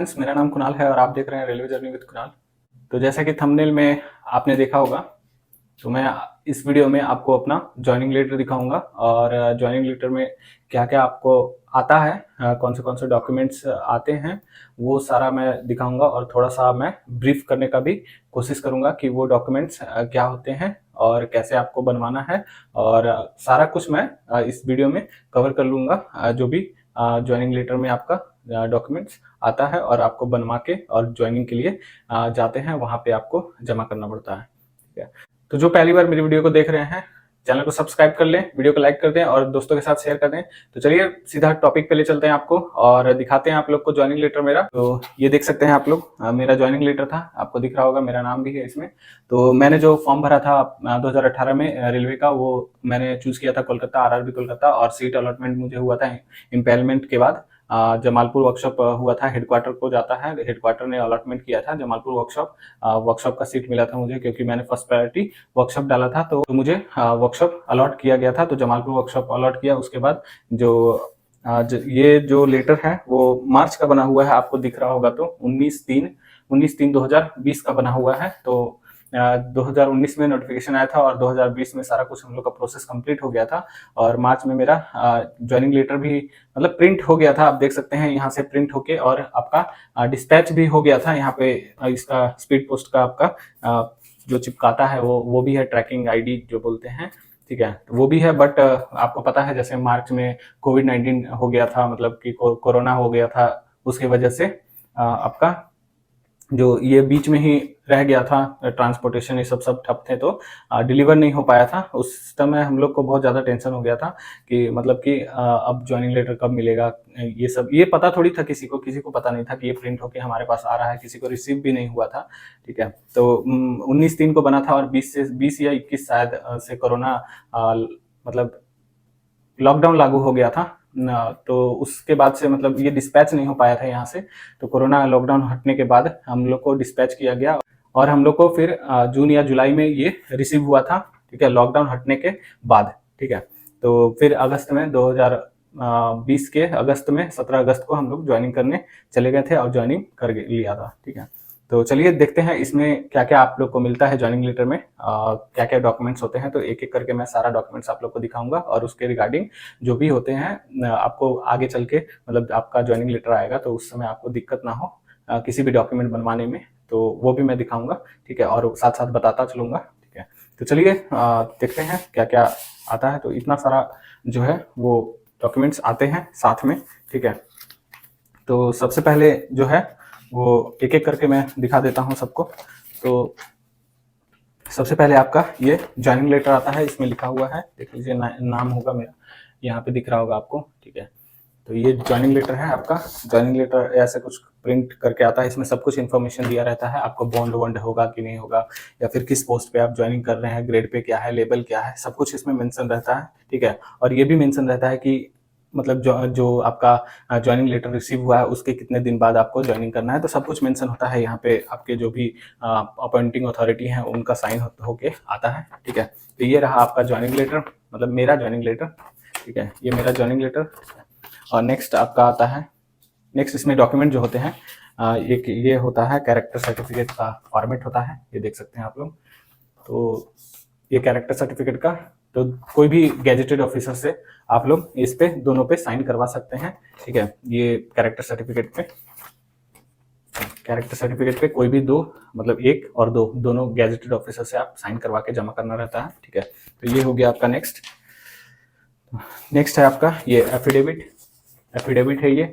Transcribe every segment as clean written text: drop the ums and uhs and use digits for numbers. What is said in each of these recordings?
Friends, मेरा नाम कुणाल है और आप देख रहे हैं रेलवे जर्नी विद कुणाल। तो जैसा कि थंबनेल में आपने देखा होगा, तो मैं इस वीडियो में आपको अपना जॉइनिंग लेटर दिखाऊंगा और जॉइनिंग लेटर में क्या क्या आपको आता है, कौन से डॉक्यूमेंट्स आते हैं, वो सारा मैं दिखाऊंगा और थोड़ा सा मैं ब्रीफ करने का भी कोशिश करूंगा कि वो डॉक्यूमेंट्स क्या होते हैं और कैसे आपको बनवाना है। और सारा कुछ मैं इस वीडियो में कवर कर लूंगा, जो भी ज्वाइनिंग लेटर में आपका डॉक्यूमेंट्स आता है और आपको बनवा के और ज्वाइनिंग के लिए जाते हैं, वहां पे आपको जमा करना पड़ता है। ठीक है, तो जो पहली बार मेरी वीडियो को देख रहे हैं, चैनल को सब्सक्राइब कर लें, वीडियो को लाइक कर दें और दोस्तों के साथ शेयर कर दें। तो चलिए सीधा टॉपिक पे ले चलते हैं आपको और दिखाते हैं आप लोग को ज्वाइनिंग लेटर मेरा। तो ये देख सकते हैं आप लोग, मेरा ज्वाइनिंग लेटर था, आपको दिख रहा होगा, मेरा नाम भी है इसमें। तो मैंने जो फॉर्म भरा था 2018 में रेलवे का, वो मैंने चूज किया था कोलकाता, आरआरबी कोलकाता, और सीट अलॉटमेंट मुझे हुआ था इम्पेलमेंट के बाद। जमालपुर वर्कशॉप हुआ था, हेडक्वार्टर को जाता है, हेडक्वार्टर ने अलॉटमेंट किया था जमालपुर वर्कशॉप। वर्कशॉप का सीट मिला था मुझे क्योंकि मैंने फर्स्ट प्रायोरिटी वर्कशॉप डाला था, तो मुझे वर्कशॉप अलॉट किया गया था। तो जमालपुर वर्कशॉप अलॉट किया, उसके बाद जो ये जो लेटर है वो मार्च का बना हुआ है, आपको दिख रहा होगा। तो 19/3/2020 का बना हुआ है। तो 2019 में नोटिफिकेशन आया था और 2020 में सारा कुछ हम लोग का प्रोसेस कंप्लीट हो गया था। और मार्च में मेरा ज्वाइनिंग लेटर भी मतलब प्रिंट हो गया था, आप देख सकते हैं यहाँ से प्रिंट होके, और आपका डिस्पैच भी हो गया था। यहाँ पे इसका स्पीड पोस्ट का आपका जो चिपकाता है वो भी है, ट्रैकिंग आईडी जो बोलते हैं। ठीक है, तो वो भी है। बट आपको पता है जैसे मार्च में कोविड-19 हो गया था, मतलब कि कोरोना हो गया था, उसकी वजह से आपका जो ये बीच में ही रह गया था, ट्रांसपोर्टेशन ये सब ठप थे, तो डिलीवर नहीं हो पाया था। उस समय हम लोग को बहुत ज़्यादा टेंशन हो गया था कि मतलब कि अब ज्वाइनिंग लेटर कब मिलेगा। ये सब ये पता थोड़ी था किसी को पता नहीं था कि ये प्रिंट होके हमारे पास आ रहा है, किसी को रिसीव भी नहीं हुआ था। ठीक है, तो 19/3 को बना था और 20 या 21 शायद से कोरोना मतलब लॉकडाउन लागू हो गया था न। तो उसके बाद से मतलब ये डिस्पैच नहीं हो पाया था यहाँ से। तो कोरोना लॉकडाउन हटने के बाद हम लोग को डिस्पैच किया गया और हम लोग को फिर जून या जुलाई में ये रिसीव हुआ था। ठीक है, लॉकडाउन हटने के बाद। ठीक है, तो फिर अगस्त में 2020 के अगस्त में 17 अगस्त को हम लोग ज्वाइनिंग करने चले गए थे और ज्वाइनिंग कर लिया था। ठीक है, तो चलिए देखते हैं इसमें क्या क्या आप लोग को मिलता है ज्वाइनिंग लेटर में, क्या क्या डॉक्यूमेंट्स होते हैं। तो एक एक करके मैं सारा डॉक्यूमेंट्स आप लोग को दिखाऊंगा और उसके रिगार्डिंग जो भी होते हैं आपको आगे चल के, मतलब आपका ज्वाइनिंग लेटर आएगा तो उस समय आपको दिक्कत ना हो किसी भी डॉक्यूमेंट बनवाने में, तो वो भी मैं दिखाऊंगा। ठीक है, और साथ साथ बताता चलूंगा। ठीक है, तो चलिए देखते हैं क्या क्या आता है। तो इतना सारा जो है वो डॉक्यूमेंट्स आते हैं साथ में। ठीक है, तो सबसे पहले जो है वो एक एक करके मैं दिखा देता हूँ सबको। तो सबसे पहले आपका ये ज्वाइनिंग लेटर आता है, इसमें लिखा हुआ है, देख लीजिए नाम होगा मेरा, यहाँ पे दिख रहा होगा आपको। ठीक है, तो ये ज्वाइनिंग लेटर है आपका। ज्वाइनिंग लेटर ऐसे कुछ प्रिंट करके आता है, इसमें सब कुछ इन्फॉर्मेशन दिया रहता है, आपको बॉन्ड वॉन्ड होगा कि नहीं होगा, या फिर किस पोस्ट पे आप ज्वाइनिंग कर रहे हैं, ग्रेड पे क्या है, लेवल क्या है, सब कुछ इसमें मेंशन रहता है। ठीक है, और ये भी मेंशन रहता है कि मतलब जो आपका ज्वाइनिंग लेटर रिसीव हुआ है उसके कितने दिन बाद आपको ज्वाइनिंग करना है। तो सब कुछ मेंशन होता है यहाँ पे, आपके जो भी अपॉइंटिंग अथॉरिटी हैं उनका साइन होके आता है। ठीक है, तो ये रहा आपका ज्वाइनिंग लेटर, मतलब मेरा ज्वाइनिंग लेटर। ठीक है, ये मेरा ज्वाइनिंग लेटर। और नेक्स्ट आपका आता है, नेक्स्ट इसमें डॉक्यूमेंट जो होते हैं, एक ये होता है कैरेक्टर सर्टिफिकेट का फॉर्मेट होता है, ये देख सकते हैं आप लोग। तो ये कैरेक्टर सर्टिफिकेट का, तो कोई भी गैजेटेड ऑफिसर से आप लोग इस पे दोनों पे साइन करवा सकते हैं। ठीक है, ये कैरेक्टर सर्टिफिकेट पे कोई भी दो, मतलब एक और दो, दोनों गैजेटेड ऑफिसर से आप साइन करवा के जमा करना रहता है। ठीक है, तो ये हो गया आपका नेक्स्ट है आपका ये एफिडेविट है, ये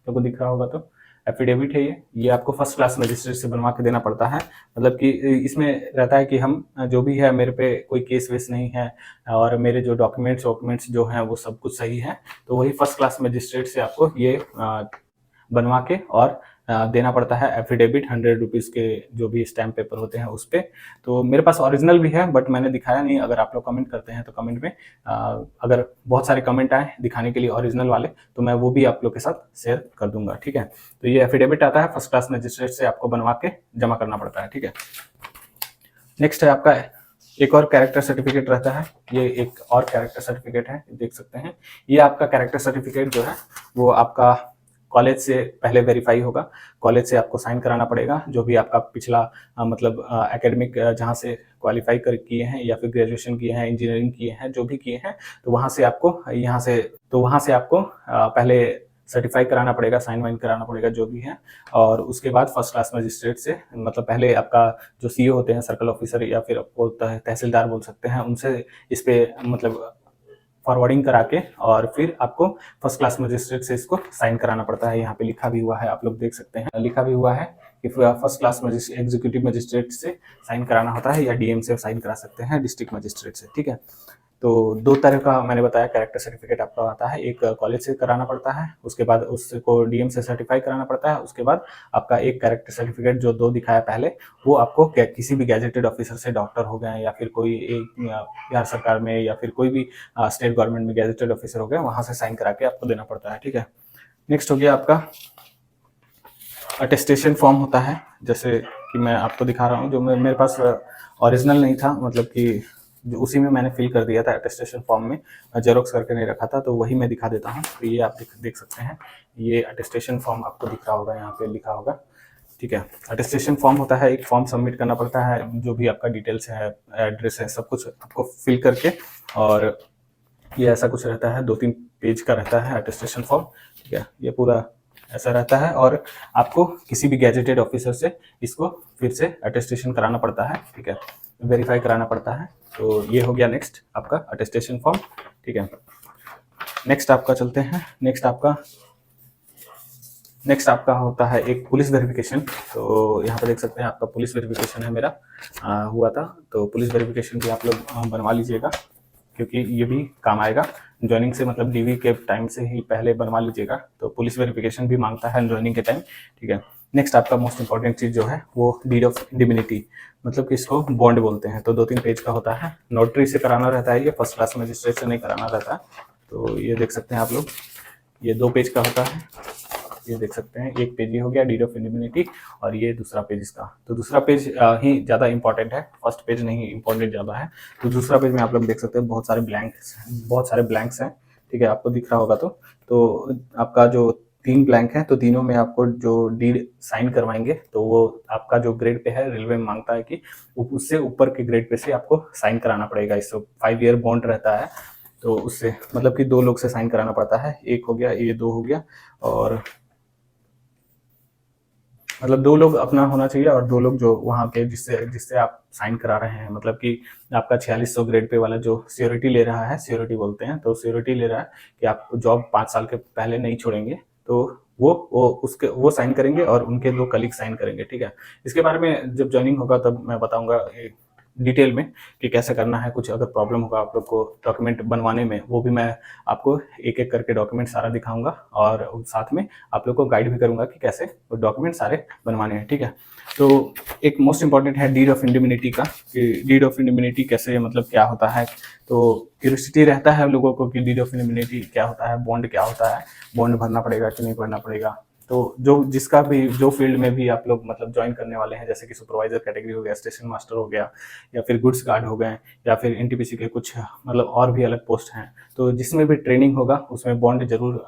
आपको दिख रहा होगा। तो एफिडेविट है ये आपको फर्स्ट क्लास मजिस्ट्रेट से बनवा के देना पड़ता है। मतलब कि इसमें रहता है कि हम जो भी है, मेरे पे कोई केस वेस नहीं है और मेरे जो डॉक्यूमेंट्स जो हैं वो सब कुछ सही है, तो वही फर्स्ट क्लास मजिस्ट्रेट से आपको ये बनवा के और देना पड़ता है एफिडेविट। 100 रुपीज़ के जो भी स्टैम्प पेपर होते हैं उस पर। तो मेरे पास ओरिजिनल भी है बट मैंने दिखाया नहीं। अगर आप लोग कमेंट करते हैं तो कमेंट में अगर बहुत सारे कमेंट आए दिखाने के लिए ओरिजिनल वाले, तो मैं वो भी आप लोग के साथ शेयर कर दूंगा। ठीक है, तो ये एफिडेविट आता है, फर्स्ट क्लास मजिस्ट्रेट से आपको बनवा के जमा करना पड़ता है। ठीक है, नेक्स्ट है आपका एक और कैरेक्टर सर्टिफिकेट रहता है, ये एक और कैरेक्टर सर्टिफिकेट है, देख सकते हैं। ये आपका कैरेक्टर सर्टिफिकेट जो है वो आपका कॉलेज से पहले वेरीफाई होगा, कॉलेज से आपको साइन कराना पड़ेगा, जो भी आपका पिछला मतलब एकेडमिक जहाँ से क्वालिफाई कर किए हैं या फिर ग्रेजुएशन किए हैं, इंजीनियरिंग किए हैं, जो भी किए हैं, तो वहाँ से आपको पहले सर्टिफाई कराना पड़ेगा, साइन वाइन कराना पड़ेगा, जो भी है। और उसके बाद फर्स्ट क्लास मजिस्ट्रेट से, मतलब पहले आपका जो सीओ होते हैं, सर्कल ऑफिसर या फिर आपको तहसीलदार बोल सकते हैं, उनसे इस पे मतलब फॉरवर्डिंग करा के और फिर आपको फर्स्ट क्लास मजिस्ट्रेट से इसको साइन कराना पड़ता है। यहाँ पे लिखा भी हुआ है, आप लोग देख सकते हैं, लिखा भी हुआ है कि फर्स्ट क्लास एग्जीक्यूटिव मजिस्ट्रेट से साइन कराना होता है, या डीएम से साइन करा सकते हैं, डिस्ट्रिक्ट मजिस्ट्रेट से, ठीक है। तो दो तरह का मैंने बताया कैरेक्टर सर्टिफिकेट आपका आता है, एक कॉलेज से कराना पड़ता है, उसके बाद उसको डीएम से सर्टिफाई कराना पड़ता है, उसके बाद आपका एक कैरेक्टर सर्टिफिकेट जो दो दिखाया पहले, वो आपको किसी भी गैजेटेड ऑफिसर से, डॉक्टर हो गए या फिर कोई एक बिहार सरकार में या फिर कोई भी स्टेट गवर्नमेंट में गैजेटेड ऑफिसर हो गए, वहां से साइन करा के आपको देना पड़ता है, ठीक है। नेक्स्ट हो गया आपका अटेस्टेशन फॉर्म होता है, जैसे कि मैं आपको दिखा रहा हूँ, जो मेरे पास ओरिजिनल नहीं था, मतलब कि जो उसी में मैंने फिल कर दिया था अटेस्टेशन फॉर्म में, जेरोक्स करके नहीं रखा था, तो वही मैं दिखा देता हूँ। तो ये आप देख सकते हैं, ये अटेस्टेशन फॉर्म आपको दिख रहा होगा, यहाँ पे लिखा होगा, ठीक है। अटेस्टेशन फॉर्म होता है, एक फॉर्म सबमिट करना पड़ता है, जो भी आपका डिटेल्स है, एड्रेस है, सब कुछ आपको फिल करके, और ये ऐसा कुछ रहता है, 2-3 पेज का रहता है अटेस्टेशन फॉर्म, ठीक है। ये पूरा ऐसा रहता है, और आपको किसी भी गैजेटेड ऑफिसर से इसको फिर से अटेस्टेशन कराना पड़ता है, ठीक है, वेरीफाई कराना पड़ता है। तो ये हो गया नेक्स्ट आपका अटेस्टेशन फॉर्म, ठीक है। नेक्स्ट आपका चलते हैं, नेक्स्ट आपका होता है एक पुलिस वेरिफिकेशन। तो यहाँ पे देख सकते हैं, आपका पुलिस वेरिफिकेशन है मेरा हुआ था, तो पुलिस वेरिफिकेशन भी आप लोग बनवा लीजिएगा, क्योंकि ये भी काम आएगा ज्वाइनिंग से, मतलब डीवी के टाइम से ही पहले बनवा लीजिएगा। तो पुलिस वेरिफिकेशन भी मांगता है ज्वाइनिंग के टाइम, ठीक है। नेक्स्ट आपका मोस्ट इंपॉर्टेंट चीज जो है वो डीड ऑफ इंडिमिनिटी, मतलब कि इसको बॉन्ड बोलते हैं। तो 2-3 पेज का होता है, नोटरी से कराना रहता है, ये फर्स्ट क्लास मजिस्ट्रेट से नहीं कराना रहता है। तो ये देख सकते हैं आप लोग, ये 2 पेज का होता है, ये देख सकते हैं, एक पेज ये हो गया डीड ऑफ इंडिमिनिटी, और ये दूसरा पेज इसका। तो दूसरा पेज ही ज़्यादा इंपॉर्टेंट है, फर्स्ट पेज नहीं इंपॉर्टेंट ज़्यादा है। तो दूसरा पेज में आप लोग देख सकते हैं, बहुत सारे ब्लैंक्स हैं, ठीक है, आपको दिख रहा होगा। तो आपका जो 3 ब्लैंक है, तो तीनों में आपको जो डीड साइन करवाएंगे, तो वो आपका जो ग्रेड पे है, रेलवे में मांगता है कि उससे ऊपर के ग्रेड पे से आपको साइन कराना पड़ेगा। इससे 5 ईयर बॉन्ड रहता है, तो उससे मतलब कि 2 लोग से साइन कराना पड़ता है, एक हो गया, ये 2 हो गया, और मतलब 2 लोग अपना होना चाहिए, और 2 लोग जो वहाँ के जिससे जिससे आप साइन करा रहे हैं, मतलब कि आपका 4600 ग्रेड पे वाला जो सियोरिटी ले रहा है, सियोरिटी बोलते हैं, तो सियोरिटी ले रहा है कि आप जॉब 5 साल के पहले नहीं छोड़ेंगे, तो वो साइन करेंगे, और उनके 2 कलीग साइन करेंगे, ठीक है। इसके बारे में जब ज्वाइनिंग होगा तब मैं बताऊंगा डिटेल में कि कैसे करना है। कुछ अगर प्रॉब्लम होगा आप लोग को डॉक्यूमेंट बनवाने में, वो भी मैं आपको एक एक करके डॉक्यूमेंट सारा दिखाऊंगा, और साथ में आप लोग को गाइड भी करूंगा कि कैसे वो डॉक्यूमेंट सारे बनवाने हैं, ठीक है। तो एक मोस्ट इंपॉर्टेंट है डीड ऑफ इंडिमिनिटी का, कि डीड ऑफ इंडिमिनिटी कैसे, मतलब क्या होता है। तो क्यूरियोसिटी रहता है लोगों को कि डीड ऑफ इंडिमिनिटी क्या होता है, बॉन्ड क्या होता है, बॉन्ड भरना पड़ेगा कि नहीं भरना पड़ेगा। तो जिसका भी जो फील्ड में भी आप लोग मतलब ज्वाइन करने वाले हैं, जैसे कि सुपरवाइजर कैटेगरी हो गया, स्टेशन मास्टर हो गया, या फिर गुड्स गार्ड हो गए, या फिर एनटीपीसी के कुछ मतलब और भी अलग पोस्ट हैं, तो जिसमें भी ट्रेनिंग होगा उसमें बॉन्ड जरूर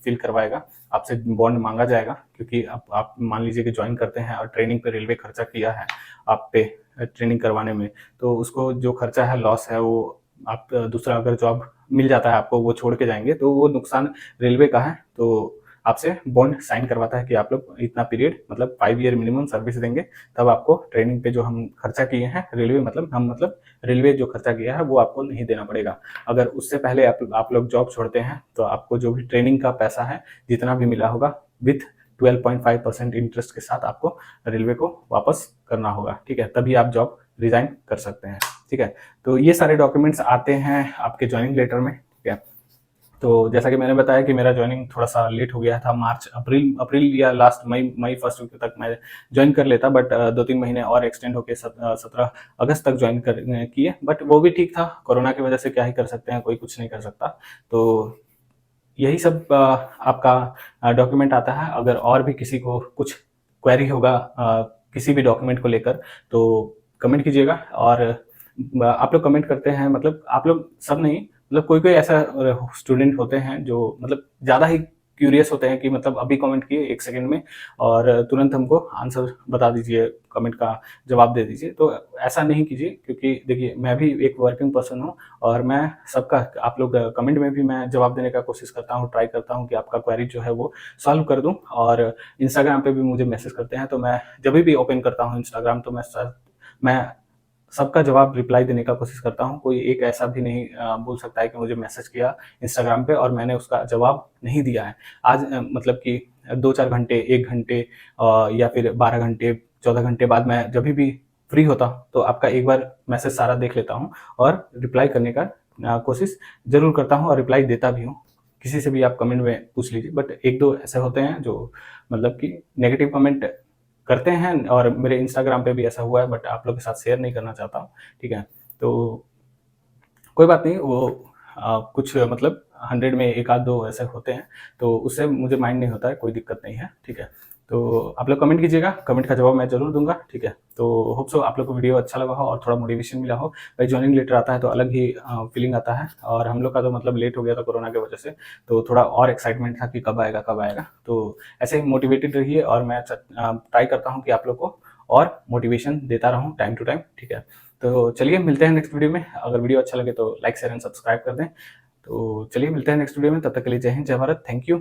फिल करवाएगा, आपसे बॉन्ड मांगा जाएगा। क्योंकि आप मान लीजिए कि ज्वाइन करते हैं और ट्रेनिंग पे रेलवे खर्चा किया है आप पे ट्रेनिंग करवाने में, तो उसको जो खर्चा है, लॉस है, वो आप दूसरा अगर जॉब मिल जाता है आपको, वो छोड़ के जाएंगे, तो वो नुकसान रेलवे का है। तो आपसे बॉन्ड साइन करवाता है कि आप लोग इतना पीरियड, मतलब 5 ईयर मिनिमम सर्विस देंगे, तब आपको ट्रेनिंग पे जो हम खर्चा किए हैं, रेलवे मतलब रेलवे जो खर्चा किया है वो आपको नहीं देना पड़ेगा। अगर उससे पहले आप लोग जॉब छोड़ते हैं, तो आपको जो भी ट्रेनिंग का पैसा है, जितना भी मिला होगा, विथ 12.5% इंटरेस्ट के साथ आपको रेलवे को वापस करना होगा, ठीक है, तभी आप जॉब रिजाइन कर सकते हैं, ठीक है। तो ये सारे डॉक्यूमेंट्स आते हैं आपके ज्वाइनिंग लेटर में, ठीक है। तो जैसा कि मैंने बताया कि मेरा ज्वाइनिंग थोड़ा सा लेट हो गया था, मार्च अप्रैल या लास्ट मई फर्स्ट वीक तक मैं ज्वाइन कर लेता, बट 2-3 महीने और एक्सटेंड होकर 17 अगस्त तक ज्वाइन किए, बट वो भी ठीक था। कोरोना की वजह से क्या ही कर सकते हैं, कोई कुछ नहीं कर सकता। तो यही सब आपका डॉक्यूमेंट आता है। अगर और भी किसी को कुछ क्वेरी होगा किसी भी डॉक्यूमेंट को लेकर, तो कमेंट कीजिएगा। और आप लोग कमेंट करते हैं, मतलब आप लोग सब नहीं, मतलब कोई कोई ऐसा स्टूडेंट होते हैं जो मतलब ज़्यादा ही क्यूरियस होते हैं कि मतलब अभी कमेंट किए 1 सेकंड में और तुरंत हमको आंसर बता दीजिए, कमेंट का जवाब दे दीजिए। तो ऐसा नहीं कीजिए, क्योंकि देखिए मैं भी एक वर्किंग पर्सन हूँ और मैं सबका, आप लोग कमेंट में भी मैं जवाब देने का कोशिश करता हूँ, ट्राई करता हूँ कि आपका क्वेरी जो है वो सॉल्व कर दूँ। और इंस्टाग्राम पे भी मुझे मैसेज करते हैं, तो मैं जब भी ओपन करता हूँ इंस्टाग्राम, तो मैं सबका जवाब रिप्लाई देने का कोशिश करता हूँ। कोई एक ऐसा भी नहीं बोल सकता है कि मुझे मैसेज किया इंस्टाग्राम पे और मैंने उसका जवाब नहीं दिया है। आज मतलब कि 2-4 घंटे, 1 घंटे या फिर 12 घंटे, 14 घंटे बाद मैं जभी भी फ्री होता हूँ, तो आपका एक बार मैसेज सारा देख लेता हूँ और रिप्लाई करने का कोशिश ज़रूर करता हूँ और रिप्लाई देता भी हूँ। किसी से भी आप कमेंट में पूछ लीजिए, बट 1-2 ऐसे होते हैं जो मतलब कि नेगेटिव कमेंट करते हैं और मेरे इंस्टाग्राम पे भी ऐसा हुआ है, बट आप लोग के साथ शेयर नहीं करना चाहता हूँ, ठीक है? तो कोई बात नहीं, वो कुछ मतलब 100 में 1 आध 2 ऐसे होते हैं, तो उससे मुझे माइंड नहीं होता है, कोई दिक्कत नहीं है, ठीक है? तो आप लोग कमेंट कीजिएगा, कमेंट का जवाब मैं ज़रूर दूँगा, ठीक है? तो होप सो आप लोग को वीडियो अच्छा लगा हो और थोड़ा मोटिवेशन मिला हो। भाई जॉइनिंग लेटर आता है तो अलग ही फीलिंग आता है, और हम लोग का तो मतलब लेट हो गया था कोरोना की वजह से, तो थोड़ा और एक्साइटमेंट था कि कब आएगा, कब आएगा? तो ऐसे ही मोटिवेटेड रहिए और मैं ट्राई करता हूँ कि आप लोग को और मोटिवेशन देता रहूँ टाइम टू टाइम, ठीक है? तो चलिए मिलते हैं नेक्स्ट वीडियो में। अगर वीडियो अच्छा लगे तो लाइक, शेयर एंड सब्सक्राइब कर दें। तो चलिए मिलते हैं नेक्स्ट वीडियो में, तब तक के लिए जय हिंद, जय भारत, थैंक यू।